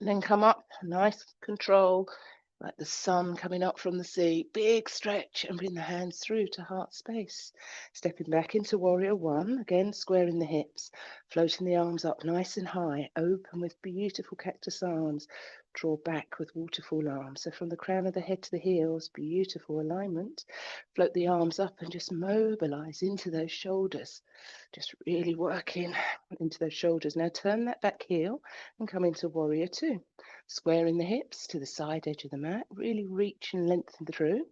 And then come up, nice control, like the sun coming up from the sea. Big stretch and bring the hands through to heart space. Stepping back into warrior one, again squaring the hips, floating the arms up nice and high, open with beautiful cactus arms. Draw back with waterfall arms. So from the crown of the head to the heels, beautiful alignment. Float the arms up and just mobilize into those shoulders. Just really working into those shoulders. Now turn that back heel and come into warrior two. Squaring the hips to the side edge of the mat, really reach and lengthen through.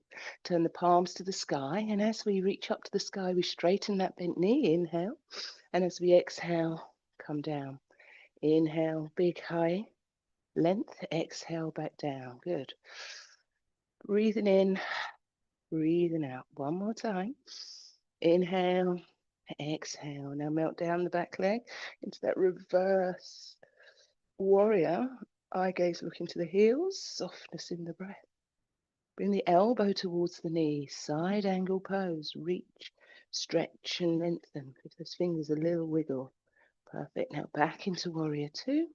Turn the palms to the sky, and as we reach up to the sky, we straighten that bent knee, inhale. And as we exhale, come down. Inhale, big high length, exhale back down. Good. Breathing in, breathing out. One more time. Inhale, exhale. Now melt down the back leg into that reverse warrior. Eye gaze looking to the heels, softness in the breath. Bring the elbow towards the knee, side angle pose. Reach, stretch and lengthen. Give those fingers a little wiggle. Perfect. Now back into warrior two,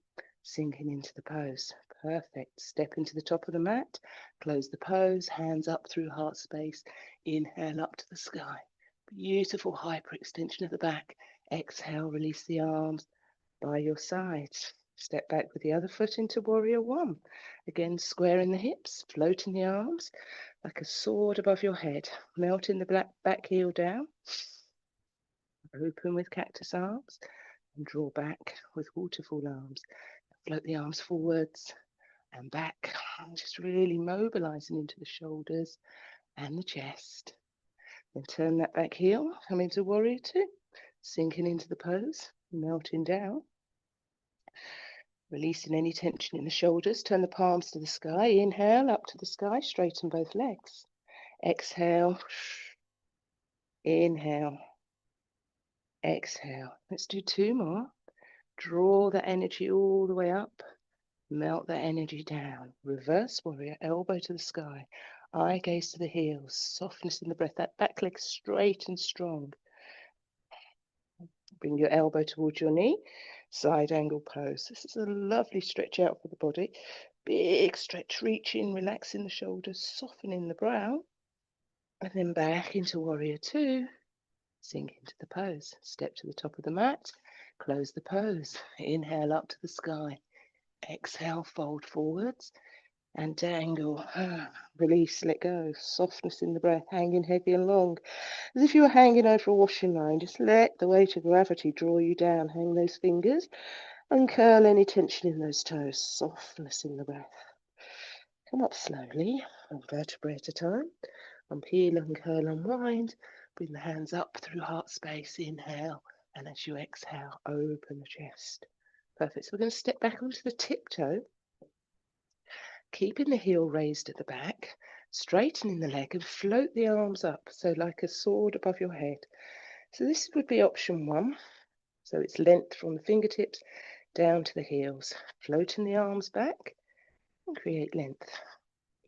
sinking into the pose. Perfect. Step into the top of the mat, close the pose, hands up through heart space. Inhale up to the sky. Beautiful hyperextension of the back. Exhale, release the arms by your sides. Step back with the other foot into warrior one. Again, squaring the hips, floating the arms like a sword above your head. Melting the back heel down. Open with cactus arms and draw back with waterfall arms. Float the arms forwards and back. Just really mobilizing into the shoulders and the chest. Then turn that back heel, come into warrior two, sinking into the pose, melting down. Releasing any tension in the shoulders, turn the palms to the sky. Inhale, up to the sky, straighten both legs. Exhale, inhale, exhale. Let's do two more. Draw the energy all the way up, melt that energy down. Reverse warrior, elbow to the sky, eye gaze to the heels, softness in the breath, that back leg straight and strong. Bring your elbow towards your knee, side angle pose. This is a lovely stretch out for the body. Big stretch, reaching, relaxing the shoulders, softening the brow. And then back into warrior two, sink into the pose. Step to the top of the mat, close the pose. Inhale up to the sky. Exhale, fold forwards and dangle. Release, let go. Softness in the breath, hanging heavy and long. As if you were hanging over a washing line. Just let the weight of gravity draw you down. Hang those fingers and curl any tension in those toes. Softness in the breath. Come up slowly, one vertebrae at a time. Peel and curl, unwind. Bring the hands up through heart space. Inhale. And as you exhale, open the chest. Perfect. So we're going to step back onto the tiptoe, keeping the heel raised at the back, straightening the leg and float the arms up, so like a sword above your head. So this would be option one. So it's length from the fingertips down to the heels, floating the arms back and create length.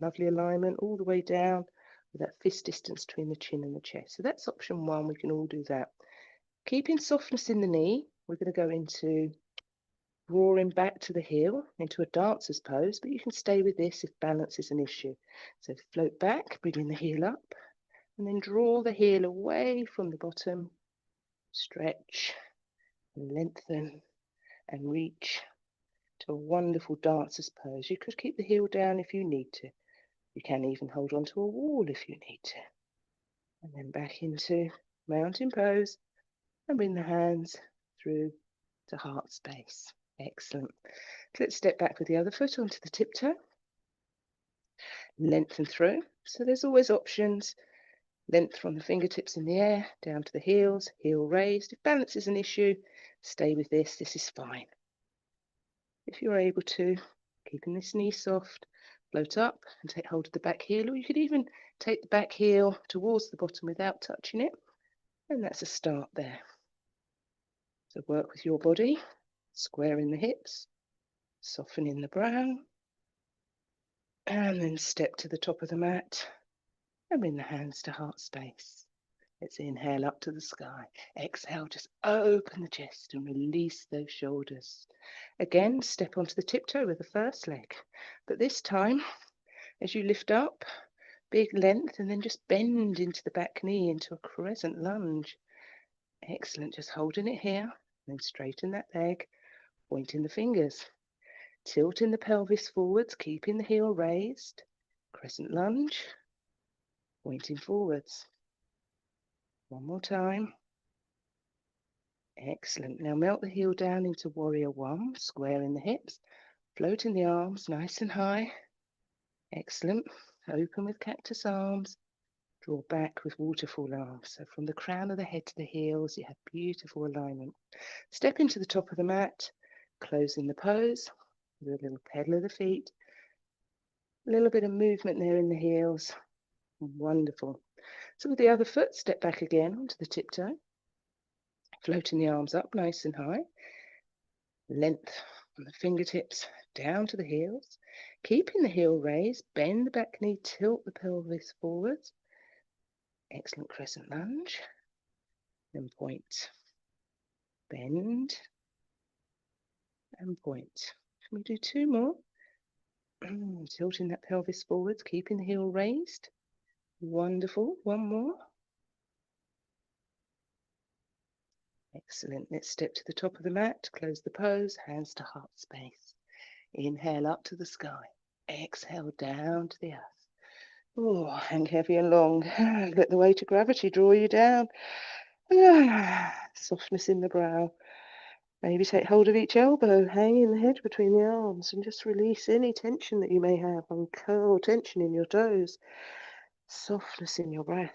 Lovely alignment all the way down with that fist distance between the chin and the chest. So that's option one. We can all do that. Keeping softness in the knee, we're going to go into drawing back to the heel into a dancer's pose, but you can stay with this if balance is an issue. So float back, bringing the heel up, and then draw the heel away from the bottom, stretch, and lengthen, and reach to a wonderful dancer's pose. You could keep the heel down if you need to. You can even hold onto a wall if you need to. And then back into mountain pose, and bring the hands through to heart space. Excellent. Let's step back with the other foot onto the tiptoe. Lengthen through. So there's always options. Length from the fingertips in the air, down to the heels, heel raised. If balance is an issue, stay with this. This is fine. If you're able to, keeping this knee soft, float up and take hold of the back heel, or you could even take the back heel towards the bottom without touching it. And that's a start there. So work with your body, squaring the hips, softening the brow, and then step to the top of the mat and bring the hands to heart space. Let's inhale up to the sky. Exhale, just open the chest and release those shoulders. Again, step onto the tiptoe with the first leg. But this time, as you lift up, big length, and then just bend into the back knee into a crescent lunge. Excellent, just holding it here. Then straighten that leg, pointing the fingers. Tilting the pelvis forwards, keeping the heel raised. Crescent lunge, pointing forwards. One more time. Excellent. Now melt the heel down into warrior one, squaring the hips, floating the arms nice and high. Excellent. Open with cactus arms. Draw back with waterfall arms. So from the crown of the head to the heels, you have beautiful alignment. Step into the top of the mat, closing the pose with a little pedal of the feet. A little bit of movement there in the heels. Wonderful. So with the other foot, step back again onto the tiptoe, floating the arms up nice and high. Length from the fingertips down to the heels. Keeping the heel raised, bend the back knee, tilt the pelvis forwards. Excellent crescent lunge. Then point. Bend. And point. Can we do two more? Tilting that pelvis forwards, keeping the heel raised. Wonderful. One more. Excellent. Let's step to the top of the mat, close the pose, hands to heart space. Inhale up to the sky. Exhale down to the earth. Oh, hang heavy and long. Let the weight of gravity draw you down. Softness in the brow. Maybe take hold of each elbow, hanging the head between the arms, and just release any tension that you may have. Uncurl tension in your toes. Softness in your breath.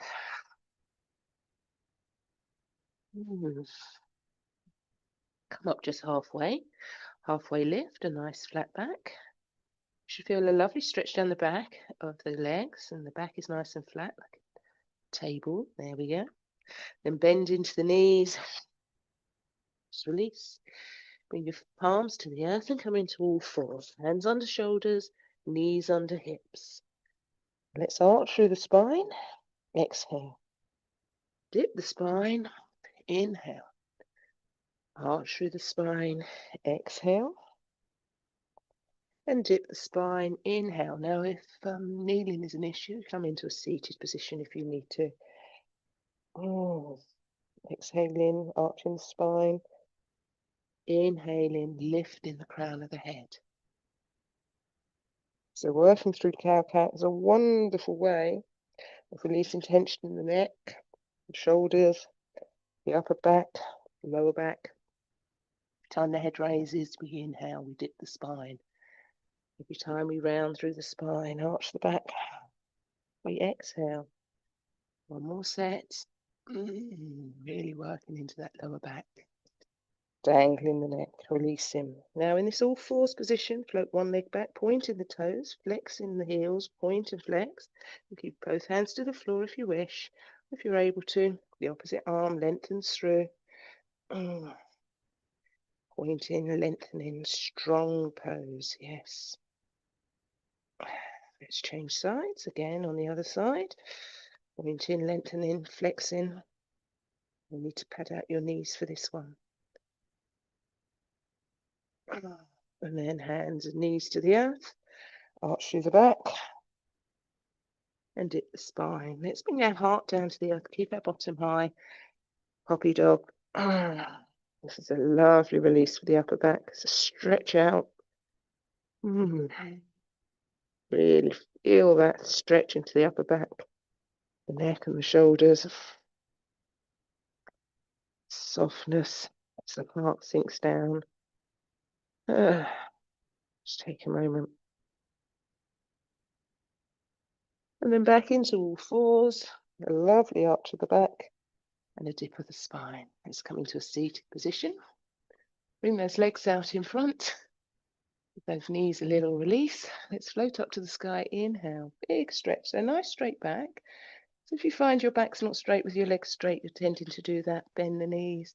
Come up just halfway. Halfway lift, a nice flat back. You should feel a lovely stretch down the back of the legs, and the back is nice and flat, like a table. There we go. Then bend into the knees. Just release. Bring your palms to the earth and come into all fours. Hands under shoulders, knees under hips. Let's arch through the spine. Exhale. Dip the spine. Inhale. Arch through the spine. Exhale. And dip the spine. Inhale. Now, if kneeling is an issue, come into a seated position if you need to. Exhaling, arching the spine. Inhaling, lifting the crown of the head. So working through cow-cat is a wonderful way of releasing tension in the neck, the shoulders, the upper back, the lower back. Every time the head raises, we inhale, we dip the spine. Every time we round through the spine, arch the back, we exhale. One more set. Really working into that lower back. Dangling the neck, releasing. Now in this all fours position, float one leg back, pointing the toes, flexing the heels, point and flex. And keep both hands to the floor if you wish. If you're able to, the opposite arm lengthens through. Pointing, lengthening, strong pose, yes. Let's change sides again on the other side. Pointing, lengthening, flexing. You need to pad out your knees for this one. And then hands and knees to the earth. Arch through the back. And dip the spine. Let's bring our heart down to the earth. Keep our bottom high. Poppy dog. This is a lovely release for the upper back. So stretch out. Really feel that stretch into the upper back, the neck and the shoulders. Softness as the heart sinks down. Just take a moment. And then back into all fours. A lovely arch of the back and a dip of the spine. Let's come into a seated position. Bring those legs out in front. With those knees a little release. Let's float up to the sky. Inhale. Big stretch. So nice straight back. So if you find your back's not straight with your legs straight, you're tending to do that. Bend the knees.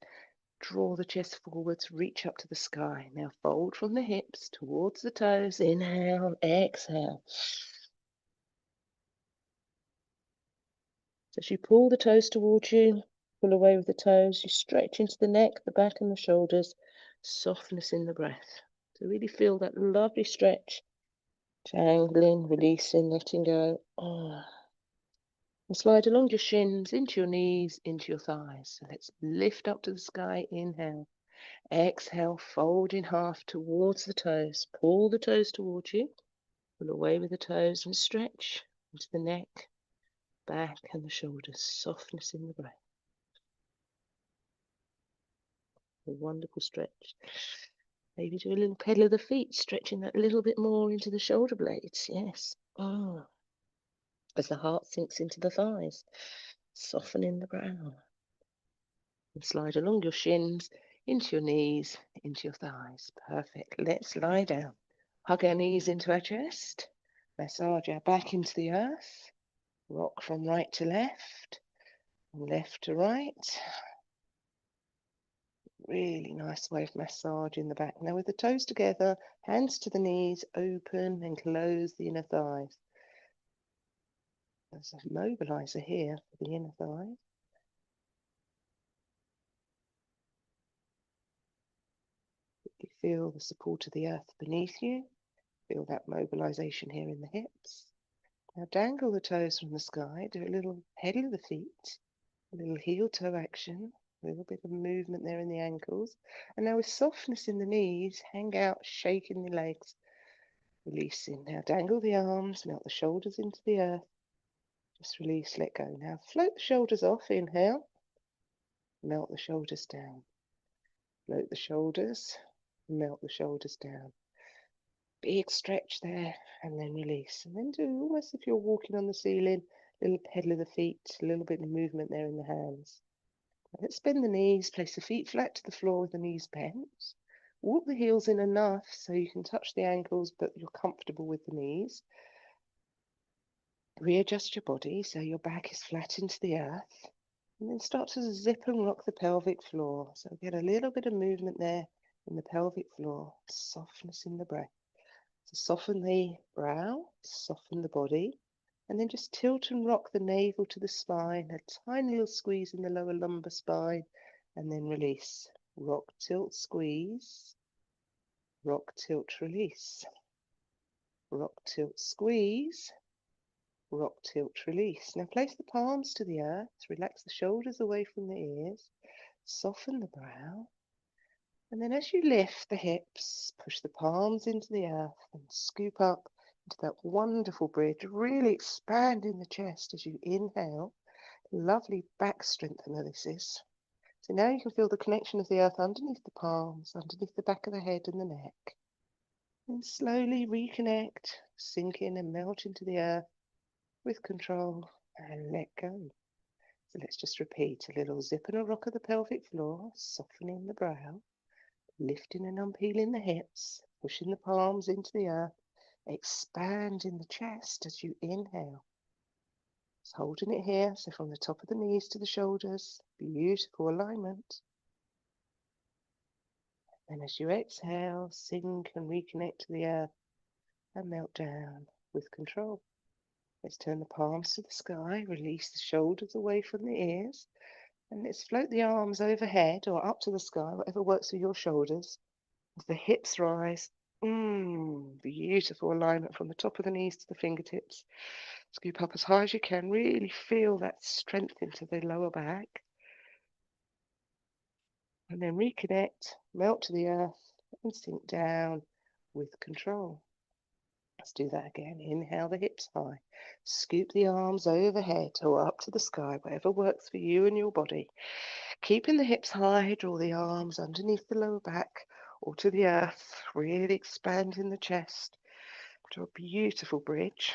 Draw the chest forwards. Reach up to the sky. Now fold from the hips towards the toes. Inhale. Exhale. So as you pull the toes towards you, pull away with the toes, you stretch into the neck, the back and the shoulders, softness in the breath. So really feel that lovely stretch, jangling, releasing, letting go. And slide along your shins, into your knees, into your thighs. So let's lift up to the sky, inhale. Exhale, fold in half towards the toes. Pull the toes towards you. Pull away with the toes and stretch into the neck, back and the shoulders. Softness in the breath. A wonderful stretch. Maybe do a little pedal of the feet, stretching that little bit more into the shoulder blades. Yes. As the heart sinks into the thighs, softening the brow. And slide along your shins, into your knees, into your thighs. Perfect. Let's lie down. Hug our knees into our chest. Massage our back into the earth. Rock from right to left, left to right. Really nice way of massaging the back. Now with the toes together, hands to the knees, open and close the inner thighs. There's a mobilizer here for the inner thighs. You feel the support of the earth beneath you. Feel that mobilization here in the hips. Now dangle the toes from the sky. Do a little pedal of the feet, a little heel toe action, a little bit of movement there in the ankles. And now with softness in the knees, hang out, shaking the legs, releasing. Now dangle the arms, melt the shoulders into the earth. Just release, let go. Now float the shoulders off, inhale. Melt the shoulders down. Float the shoulders, melt the shoulders down. Big stretch there, and then release. And then do almost if you're walking on the ceiling, a little pedal of the feet, a little bit of movement there in the hands. Let's bend the knees, place the feet flat to the floor with the knees bent. Walk the heels in enough so you can touch the ankles, but you're comfortable with the knees. Readjust your body so your back is flat into the earth. And then start to zip and rock the pelvic floor. So get a little bit of movement there in the pelvic floor. Softness in the breath. So soften the brow, soften the body. And then just tilt and rock the navel to the spine. A tiny little squeeze in the lower lumbar spine. And then release. Rock, tilt, squeeze. Rock, tilt, release. Rock, tilt, squeeze. Rock, tilt, release. Now place the palms to the earth. Relax the shoulders away from the ears. Soften the brow. And then as you lift the hips, push the palms into the earth and scoop up into that wonderful bridge. Really expanding the chest as you inhale. Lovely back strengthener this is. So now you can feel the connection of the earth underneath the palms, underneath the back of the head and the neck. And slowly reconnect, sink in and melt into the earth with control and let go. So let's just repeat a little zip and a rock of the pelvic floor, softening the brow, lifting and unpeeling the hips, pushing the palms into the earth, expanding the chest as you inhale. Just holding it here, so from the top of the knees to the shoulders, beautiful alignment. And as you exhale, sink and reconnect to the earth and melt down with control. Let's turn the palms to the sky, release the shoulders away from the ears, and let's float the arms overhead or up to the sky, whatever works for your shoulders, as the hips rise. Beautiful alignment from the top of the knees to the fingertips. Scoop up as high as you can. Really feel that strength into the lower back. And then reconnect, melt to the earth, and sink down with control. Let's do that again. Inhale the hips high. Scoop the arms overhead or up to the sky, whatever works for you and your body. Keeping the hips high, draw the arms underneath the lower back or to the earth, really expanding the chest to a beautiful bridge.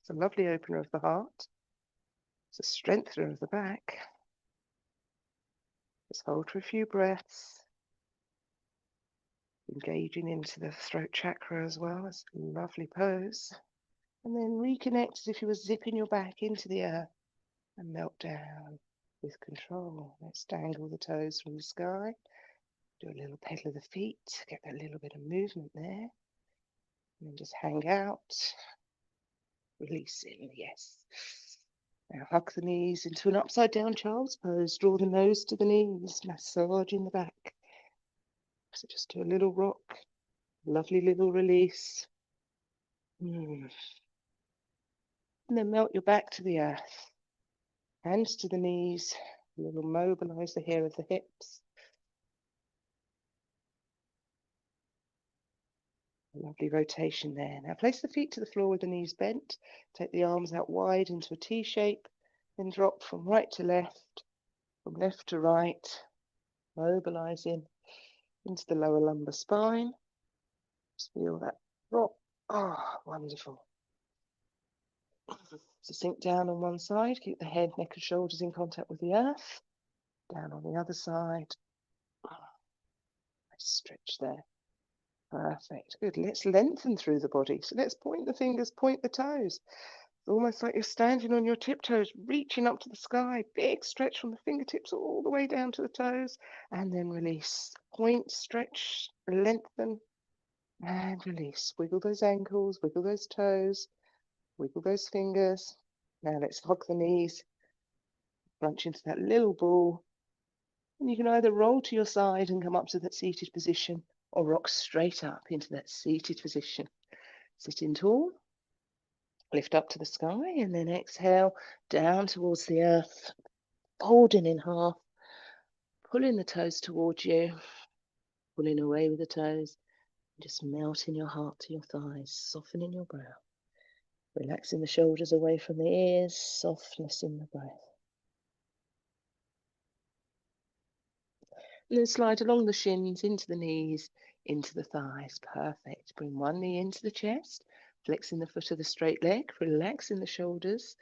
It's a lovely opener of the heart. It's a strengthener of the back. Just hold for a few breaths. Engaging into the throat chakra as well. It's a lovely pose. And then reconnect as if you were zipping your back into the earth and melt down with control. Let's dangle the toes from the sky. Do a little pedal of the feet. Get that little bit of movement there. And then just hang out. Releasing, yes. Now hug the knees into an upside down child's pose. Draw the nose to the knees, massaging the back. So just do a little rock, lovely little release. And then melt your back to the earth. Hands to the knees, a little mobilize the hair of the hips. Lovely rotation there. Now place the feet to the floor with the knees bent. Take the arms out wide into a T shape. Then drop from right to left, from left to right, mobilizing into the lower lumbar spine. Just feel that drop. Ah, wonderful. So sink down on one side. Keep the head, neck and shoulders in contact with the earth. Down on the other side. Nice stretch there. Perfect. Good. Let's lengthen through the body. So let's point the fingers, point the toes. It's almost like you're standing on your tiptoes, reaching up to the sky. Big stretch from the fingertips all the way down to the toes. And then release. Point, stretch, lengthen, and release. Wiggle those ankles, wiggle those toes, wiggle those fingers. Now let's hug the knees. Crunch into that little ball. And you can either roll to your side and come up to that seated position, or rock straight up into that seated position. Sitting tall, lift up to the sky, and then exhale down towards the earth, folding in half, pulling the toes towards you, pulling away with the toes, just melting your heart to your thighs, softening your brow, relaxing the shoulders away from the ears, softness in the breath. And then slide along the shins, into the knees, into the thighs. Perfect. Bring one knee into the chest, flexing the foot of the straight leg, relaxing the shoulders.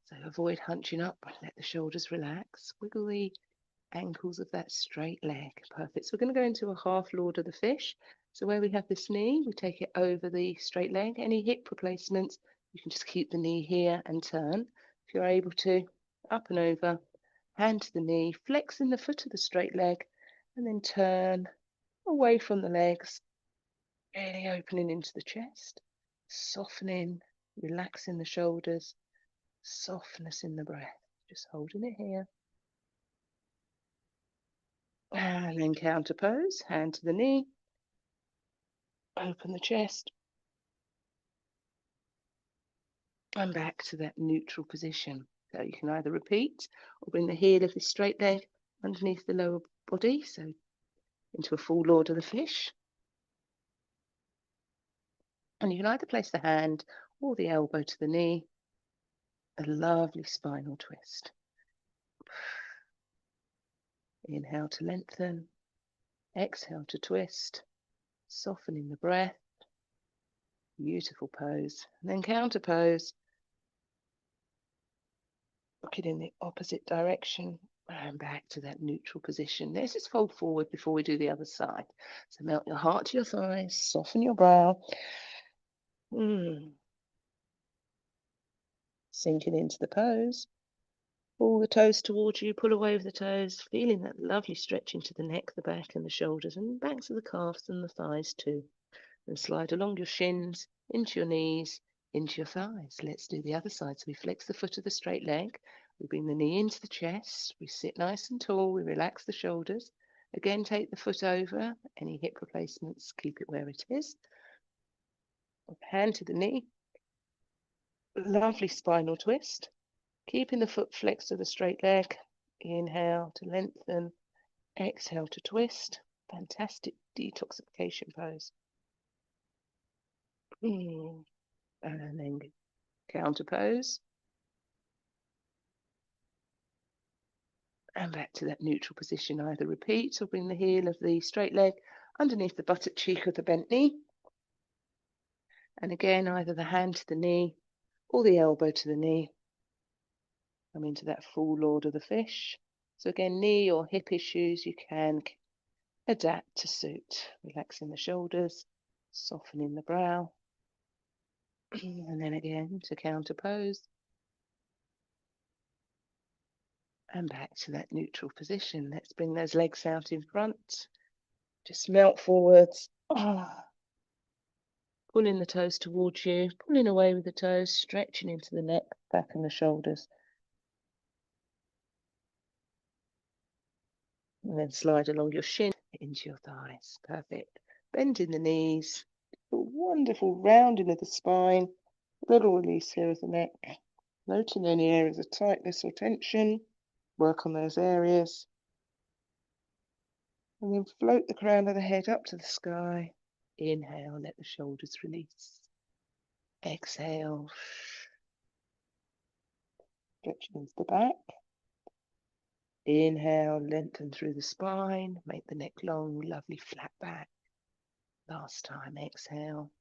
So avoid hunching up, let the shoulders relax. Wiggle the ankles of that straight leg. Perfect. So we're going to go into a half Lord of the Fish. So where we have this knee, we take it over the straight leg. Any hip replacements, you can just keep the knee here and turn. If you're able to, up and over, hand to the knee, flexing the foot of the straight leg, and then turn away from the legs, really opening into the chest, softening, relaxing the shoulders, softness in the breath, just holding it here. And then counter pose, hand to the knee, open the chest, and back to that neutral position. So you can either repeat or bring the heel of the straight leg underneath the lower body, so into a full Lord of the Fish. And you can either place the hand or the elbow to the knee, a lovely spinal twist. Inhale to lengthen, exhale to twist, softening the breath. Beautiful pose. And then counter pose. Looking in the opposite direction and back to that neutral position. Let's just fold forward before we do the other side. So melt your heart to your thighs, soften your brow. Sinking into the pose. Pull the toes towards you, pull away with the toes, feeling that lovely stretch into the neck, the back and the shoulders, and back to the calves and the thighs too. And slide along your shins, into your knees, into your thighs. Let's do the other side. So we flex the foot of the straight leg, we bring the knee into the chest, we sit nice and tall, we relax the shoulders. Again, take the foot over, any hip replacements, keep it where it is. Hand to the knee, lovely spinal twist. Keeping the foot flexed to the straight leg. Inhale to lengthen, exhale to twist. Fantastic detoxification pose. And then counter pose. And back to that neutral position. Either repeat or bring the heel of the straight leg underneath the buttock cheek of the bent knee. And again, either the hand to the knee or the elbow to the knee. Come into that full Lord of the Fish. So again, knee or hip issues, you can adapt to suit. Relaxing the shoulders, softening the brow. And then again to counter pose. And back to that neutral position. Let's bring those legs out in front. Just melt forwards. Pulling the toes towards you, pulling away with the toes, stretching into the neck, back and the shoulders. And then slide along your shin into your thighs. Perfect. Bend in the knees. A wonderful rounding of the spine. Little release here of the neck. Noting any areas of tightness or tension. Work on those areas. And then float the crown of the head up to the sky. Inhale, let the shoulders release. Exhale. Stretching into the back. Inhale, lengthen through the spine. Make the neck long, lovely flat back. Last time, exhale.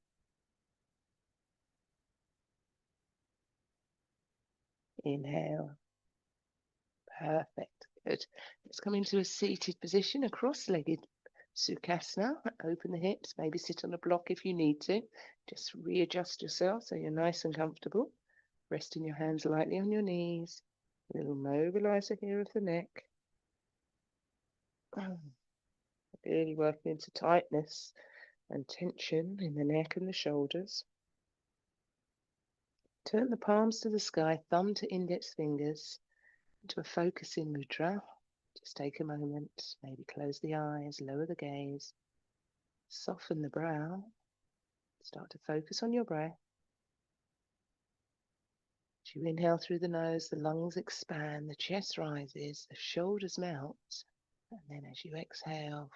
Inhale. Perfect. Good. Let's come into a seated position, a cross-legged Sukhasana. Open the hips, maybe sit on a block if you need to. Just readjust yourself so you're nice and comfortable. Resting your hands lightly on your knees. A little mobilizer here of the neck. Really working into tightness and tension in the neck and the shoulders. Turn the palms to the sky, thumb to index fingers, into a focusing mudra. Just take a moment, maybe close the eyes, lower the gaze, soften the brow, start to focus on your breath. As you inhale through the nose, the lungs expand, the chest rises, the shoulders melt, and then as you exhale,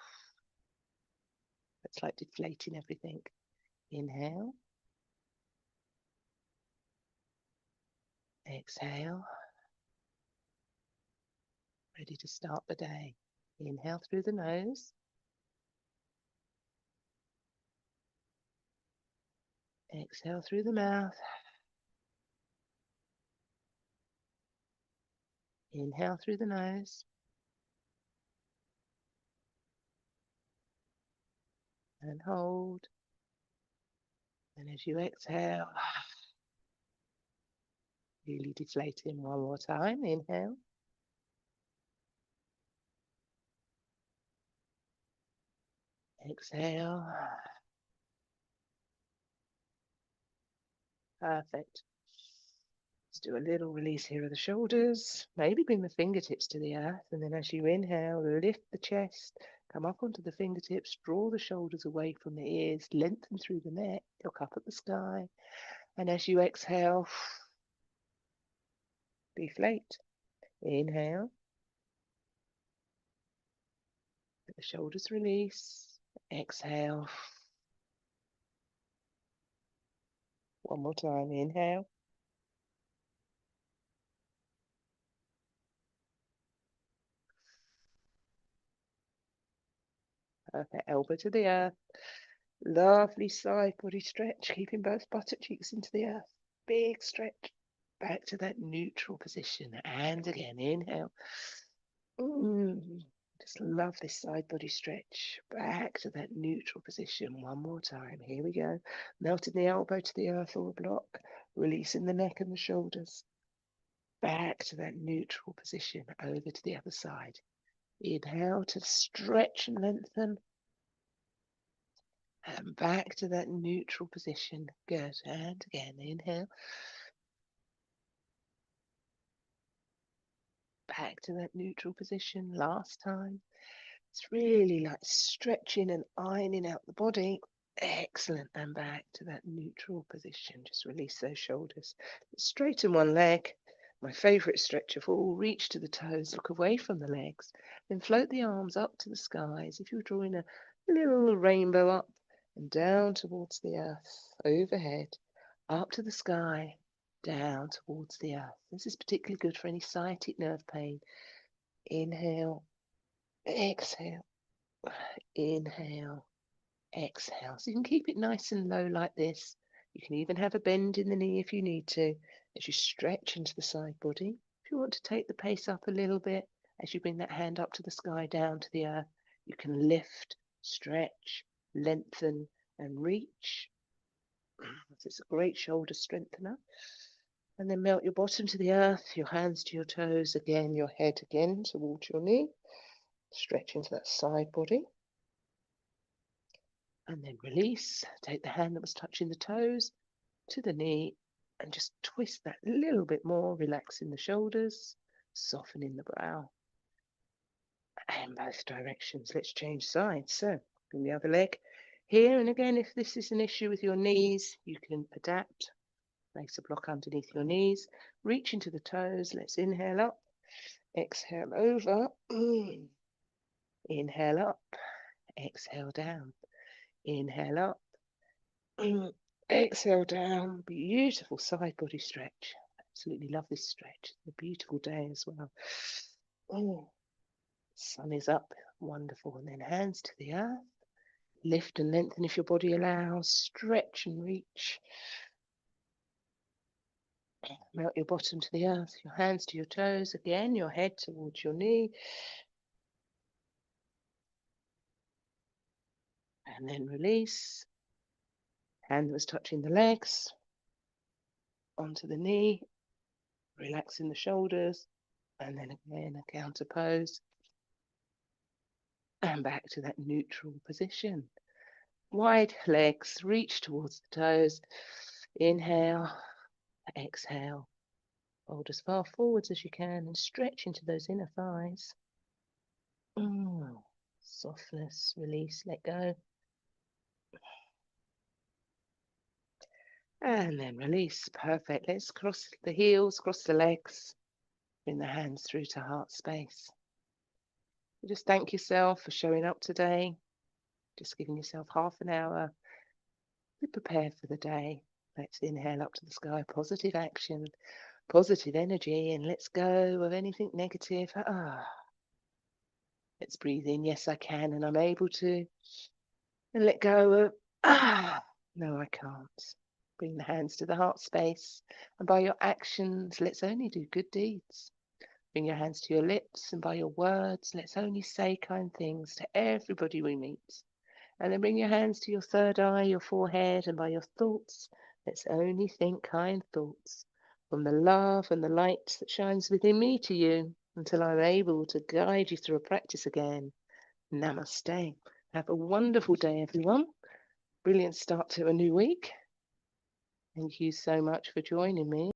it's like deflating everything. Inhale, exhale, ready to start the day. Inhale through the nose. Exhale through the mouth. Inhale through the nose. And hold. And as you exhale, really deflating one more time. Inhale. Exhale. Perfect. Let's do a little release here of the shoulders. Maybe bring the fingertips to the earth. And then as you inhale, lift the chest. Come up onto the fingertips. Draw the shoulders away from the ears. Lengthen through the neck. Look up at the sky. And as you exhale, deflate. Inhale. Let the shoulders release. Exhale. One more time. Inhale. Perfect. Elbow to the earth. Lovely side body stretch, keeping both buttock cheeks into the earth. Big stretch. Back to that neutral position. And again, inhale. Just love this side body stretch. Back to that neutral position. One more time. Here we go. Melting the elbow to the earth or a block. Releasing the neck and the shoulders. Back to that neutral position. Over to the other side. Inhale to stretch and lengthen. And back to that neutral position. Good. And again, inhale. Back to that neutral position. Last time. It's really like stretching and ironing out the body. Excellent. And back to that neutral position. Just release those shoulders. Straighten one leg. My favourite stretch of all. Reach to the toes. Look away from the legs. Then float the arms up to the skies. If you're drawing a little rainbow up and down towards the earth. Overhead. Up to the sky. Down towards the earth. This is particularly good for any sciatic nerve pain. Inhale. Exhale. Inhale, exhale. So you can keep it nice and low like this. You can even have a bend in the knee if you need to, as you stretch into the side body. If you want to take the pace up a little bit, as you bring that hand up to the sky, down to the earth, you can lift, stretch, lengthen, and reach. It's a great shoulder strengthener. And then melt your bottom to the earth, your hands to your toes, again, your head again towards your knee. Stretch into that side body. And then release. Take the hand that was touching the toes to the knee and just twist that a little bit more, relaxing the shoulders, softening the brow. and both directions. Let's change sides. So, bring the other leg here. And again, if this is an issue with your knees, you can adapt. Place a block underneath your knees. Reach into the toes. Let's inhale up. Exhale over. Inhale up. Exhale down. Inhale up. Exhale down. Beautiful side body stretch. Absolutely love this stretch. A beautiful day as well. Sun is up. Wonderful. And then hands to the earth. Lift and lengthen if your body allows. Stretch and reach. Melt your bottom to the earth. Your hands to your toes. Again, your head towards your knee. And then release. Hand that was touching the legs. Onto the knee. Relaxing the shoulders. And then again, a counter pose. And back to that neutral position. Wide legs, reach towards the toes. Inhale, exhale. Fold as far forwards as you can and stretch into those inner thighs. Softness, release, let go. And then release. Perfect. Let's cross the heels, cross the legs. Bring the hands through to heart space. Just thank yourself for showing up today. Just giving yourself half an hour. Be prepared for the day. Let's inhale up to the sky. Positive action, positive energy, and let's go of anything negative. Let's breathe in. Yes, I can, and I'm able to. And let go of no, I can't. Bring the hands to the heart space. And by your actions, let's only do good deeds. Bring your hands to your lips, and by your words, let's only say kind things to everybody we meet. And then bring your hands to your third eye, your forehead, and by your thoughts, let's only think kind thoughts from the love and the light that shines within me to you until I'm able to guide you through a practice again. Namaste. Have a wonderful day, everyone. Brilliant start to a new week. Thank you so much for joining me.